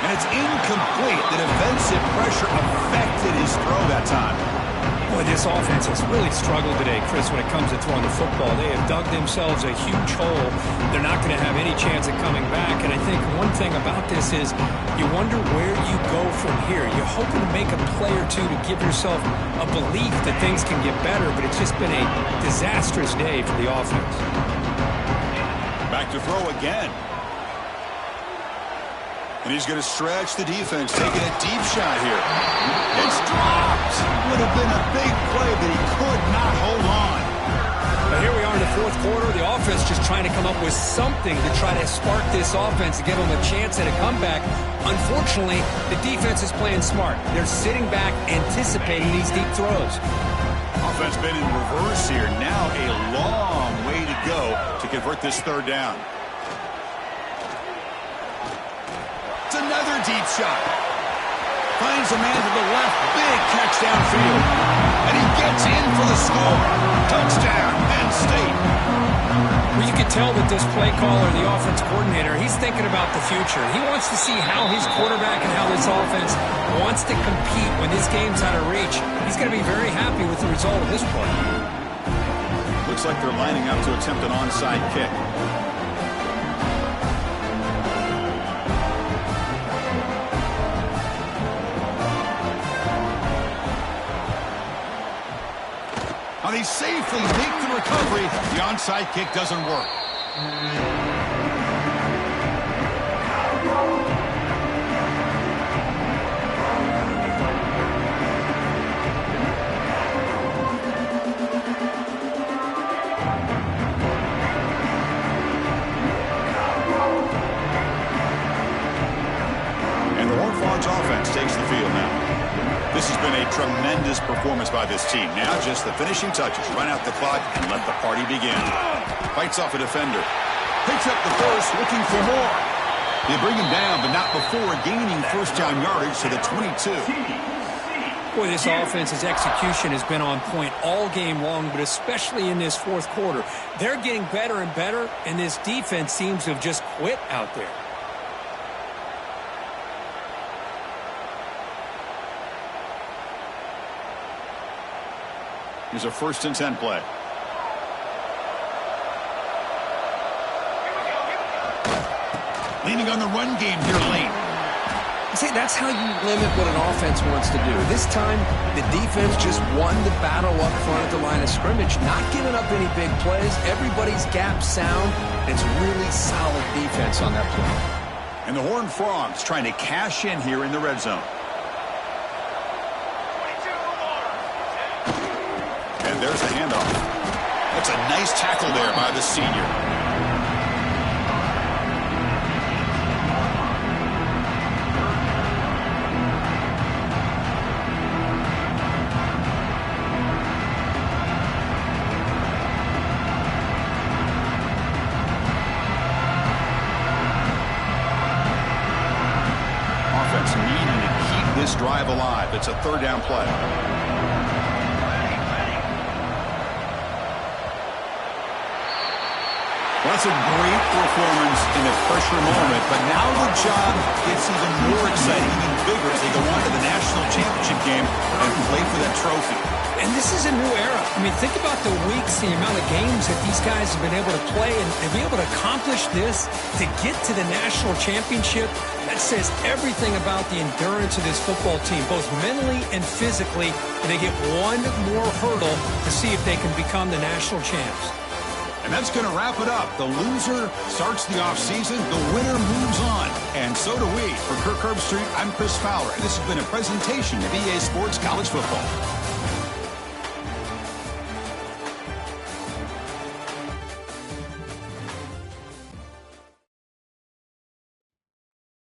And it's incomplete. The defensive pressure affected his throw that time. Boy, this offense has really struggled today, Chris, when it comes to throwing the football. They have dug themselves a huge hole. They're not going to have any chance of coming back. And I think one thing about this is you wonder where you go from here. You're hoping to make a play or two to give yourself a belief that things can get better, but it's just been a disastrous day for the offense. Back to throw again. And he's going to stretch the defense, taking a deep shot here. It's dropped. Would have been a big play, but he could not hold on. But here we are in the 4th quarter. The offense just trying to come up with something to try to spark this offense to give them a chance at a comeback. Unfortunately, the defense is playing smart. They're sitting back, anticipating these deep throws. Offense been in reverse here. Now a long way to go to convert this 3rd down. It's another deep shot. Finds a man to the left. Big catch downfield. And he gets in for the score. Touchdown, Penn State. Well, you can tell that this play caller, the offense coordinator, he's thinking about the future. He wants to see how his quarterback and how this offense wants to compete when this game's out of reach. He's going to be very happy with the result of this play. Looks like they're lining up to attempt an onside kick. They safely make the recovery. The onside kick doesn't work. And the Horned Frogs offense takes the field now. This has been a tremendous performance by this team. Now just the finishing touches. Run out the clock and let the party begin. Fights off a defender. Picks up the first, looking for more. They bring him down, but not before gaining 1st down yardage to the 22. Boy, this offense's execution has been on point all game long, but especially in this 4th quarter. They're getting better and better, and this defense seems to have just quit out there. Here's a 1st and 10 play. Leaning on the run game here late. See, that's how you limit what an offense wants to do. This time, the defense just won the battle up front at the line of scrimmage, not giving up any big plays. Everybody's gap sound. It's really solid defense on that play. And the Horned Frogs trying to cash in here in the red zone. And there's the handoff. That's a nice tackle there by the senior. this drive alive. It's a third down play. Well, that's a great performance in a pressure moment, but now the job gets even more exciting, even bigger as they go on to the national championship game and play for that trophy. And this is a new era. I mean, think about the weeks, the amount of games that these guys have been able to play, and to be able to accomplish this, to get to the national championship, that says everything about the endurance of this football team, both mentally and physically. And they get one more hurdle to see if they can become the national champs. And that's going to wrap it up. The loser starts the offseason. The winner moves on. And so do we. For Kirk Herbstreit, I'm Chris Fowler. And this has been a presentation of EA Sports College Football.